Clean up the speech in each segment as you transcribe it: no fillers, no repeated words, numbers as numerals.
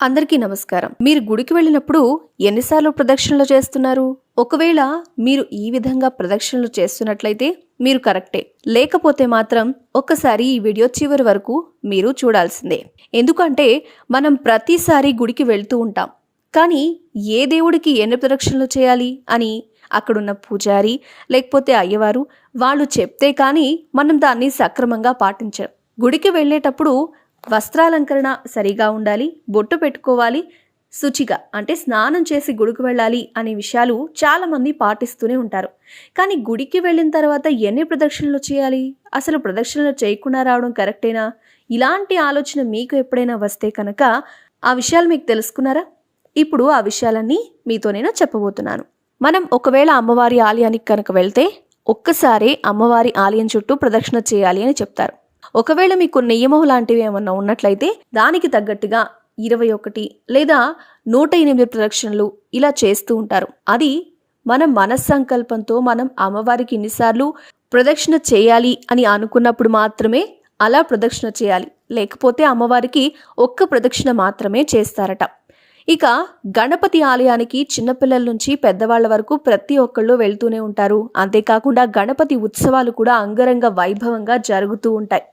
అందరికీ నమస్కారం. మీరు గుడికి వెళ్ళినప్పుడు ఎన్నిసార్లు ప్రదక్షిణలు చేస్తున్నారు? ఒకవేళ మీరు ఈ విధంగా ప్రదక్షిణలు చేస్తున్నట్లయితే మీరు కరెక్టే. లేకపోతే మాత్రం ఒక్కసారి ఈ వీడియో చివరి వరకు మీరు చూడాల్సిందే. ఎందుకంటే మనం ప్రతిసారి గుడికి వెళ్తూ ఉంటాం. కానీ ఏ దేవుడికి ఎన్ని ప్రదక్షిణలు చేయాలి అని అక్కడున్న పూజారి లేకపోతే అయ్యవారు వాళ్ళు చెప్తే కానీ మనం దాన్ని సక్రమంగా పాటించాం. గుడికి వెళ్ళేటప్పుడు వస్త్రాలంకరణ సరిగా ఉండాలి, బొట్టు పెట్టుకోవాలి, శుచిగా అంటే స్నానం చేసి గుడికి వెళ్ళాలి అనే విషయాలు చాలామంది పాటిస్తూనే ఉంటారు. కానీ గుడికి వెళ్ళిన తర్వాత ఎన్ని ప్రదక్షిణలు చేయాలి, అసలు ప్రదక్షిణలు చేయకుండా రావడం కరెక్టేనా, ఇలాంటి ఆలోచన మీకు ఎప్పుడైనా వస్తే కనుక ఆ విషయాలు మీకు తెలుసుకున్నారా? ఇప్పుడు ఆ విషయాలన్నీ మీతో నేను చెప్పబోతున్నాను. మనం ఒకవేళ అమ్మవారి ఆలయానికి కనుక వెళ్తే ఒక్కసారి అమ్మవారి ఆలయం చుట్టూ ప్రదక్షిణ చేయాలి అని చెప్తారు. ఒకవేళ మీకు నియమం లాంటివి ఏమన్నా ఉన్నట్లయితే దానికి తగ్గట్టుగా 21 లేదా 108 ప్రదక్షిణలు ఇలా చేస్తూ ఉంటారు. అది మన మనస్సంకల్పంతో మనం అమ్మవారికి ఇన్నిసార్లు ప్రదక్షిణ చేయాలి అని అనుకున్నప్పుడు మాత్రమే అలా ప్రదక్షిణ చేయాలి. లేకపోతే అమ్మవారికి ఒక్క ప్రదక్షిణ మాత్రమే చేస్తారట. ఇక గణపతి ఆలయానికి చిన్నపిల్లల నుంచి పెద్దవాళ్ల వరకు ప్రతి ఒక్కళ్ళు వెళ్తూనే ఉంటారు. అంతేకాకుండా గణపతి ఉత్సవాలు కూడా అంగరంగ వైభవంగా జరుగుతూ ఉంటాయి.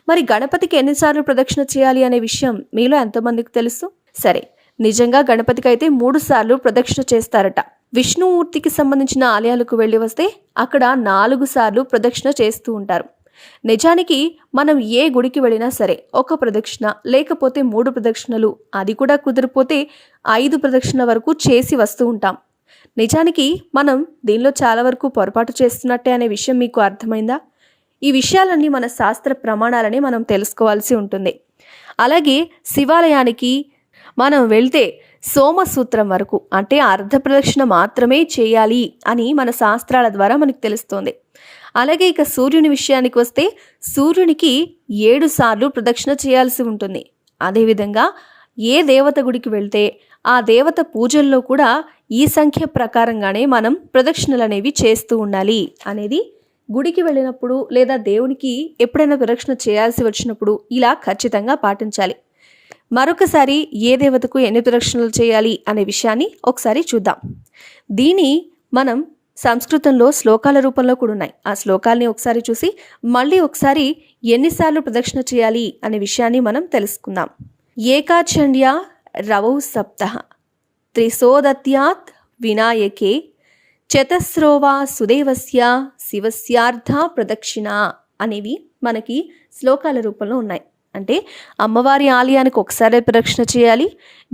మరి గణపతికి ఎన్నిసార్లు ప్రదక్షిణ చేయాలి అనే విషయం మీలో ఎంతమందికి తెలుసు? సరే, నిజంగా గణపతికి అయితే 3 సార్లు ప్రదక్షిణ చేస్తారట. విష్ణుమూర్తికి సంబంధించిన ఆలయాలకు వెళ్ళి వస్తే అక్కడ 4 సార్లు ప్రదక్షిణ చేస్తూ ఉంటారు. నిజానికి మనం ఏ గుడికి వెళ్ళినా సరే ఒక ప్రదక్షిణ లేకపోతే 3 ప్రదక్షిణలు, అది కూడా కుదిరిపోతే 5 ప్రదక్షిణ వరకు చేసి వస్తూ ఉంటాం. నిజానికి మనం దీనిలో చాలా వరకు పొరపాటు చేస్తున్నట్టే అనే విషయం మీకు అర్థమైందా? ఈ విషయాలన్నీ మన శాస్త్ర ప్రమాణాలని మనం తెలుసుకోవాల్సి ఉంటుంది. అలాగే శివాలయానికి మనం వెళ్తే సోమసూత్రం వరకు అంటే అర్ధ ప్రదక్షిణ మాత్రమే చేయాలి అని మన శాస్త్రాల ద్వారా మనకు తెలుస్తోంది. అలాగే ఇక సూర్యుని విషయానికి వస్తే సూర్యునికి 7 సార్లు ప్రదక్షిణ చేయాల్సి ఉంటుంది. అదేవిధంగా ఏ దేవత గుడికి వెళ్తే ఆ దేవత పూజల్లో కూడా ఈ సంఖ్య ప్రకారంగానే మనం ప్రదక్షిణలు అనేవి చేస్తూ ఉండాలి అనేది గుడికి వెళ్ళినప్పుడు లేదా దేవునికి ఎప్పుడైనా ప్రదక్షిణ చేయాల్సి వచ్చినప్పుడు ఇలా ఖచ్చితంగా పాటించాలి. మరొకసారి ఏ దేవతకు ఎన్ని ప్రదక్షిణలు చేయాలి అనే విషయాన్ని ఒకసారి చూద్దాం. దీని మనం సంస్కృతంలో శ్లోకాల రూపంలో కూడా ఉన్నాయి. ఆ శ్లోకాల్ని ఒకసారి చూసి మళ్ళీ ఒకసారి ఎన్నిసార్లు ప్రదక్షిణ చేయాలి అనే విషయాన్ని మనం తెలుసుకుందాం. ఏకాచండ్యా రవౌ సప్తః త్రిశోదత్యాత్ వినాయకే చతస్రోవా సుదేవస్య శివస్యార్థ ప్రదక్షిణ అనేవి మనకి శ్లోకాల రూపంలో ఉన్నాయి. అంటే అమ్మవారి ఆలయానికి ఒకసారి ప్రదక్షిణ చేయాలి,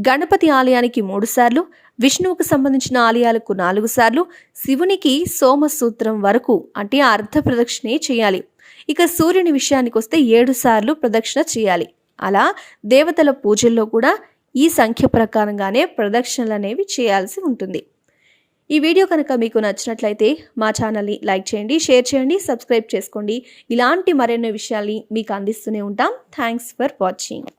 గణపతి ఆలయానికి 3 సార్లు, విష్ణువుకు సంబంధించిన ఆలయాలకు 4 సార్లు, శివునికి సోమసూత్రం వరకు అంటే అర్ధ ప్రదక్షిణే చేయాలి. ఇక సూర్యుని విషయానికి వస్తే 7 సార్లు ప్రదక్షిణ చేయాలి. అలా దేవతల పూజల్లో కూడా ఈ సంఖ్య ప్రకారంగానే ప్రదక్షిణలు అనేవి చేయాల్సి ఉంటుంది. ఈ వీడియో కనుక మీకు నచ్చినట్లయితే మా ఛానల్ని లైక్ చేయండి, షేర్ చేయండి, సబ్స్క్రైబ్ చేసుకోండి. ఇలాంటి మరెన్నో విషయాల్ని మీకు అందిస్తూనే ఉంటాం. Thanks for watching.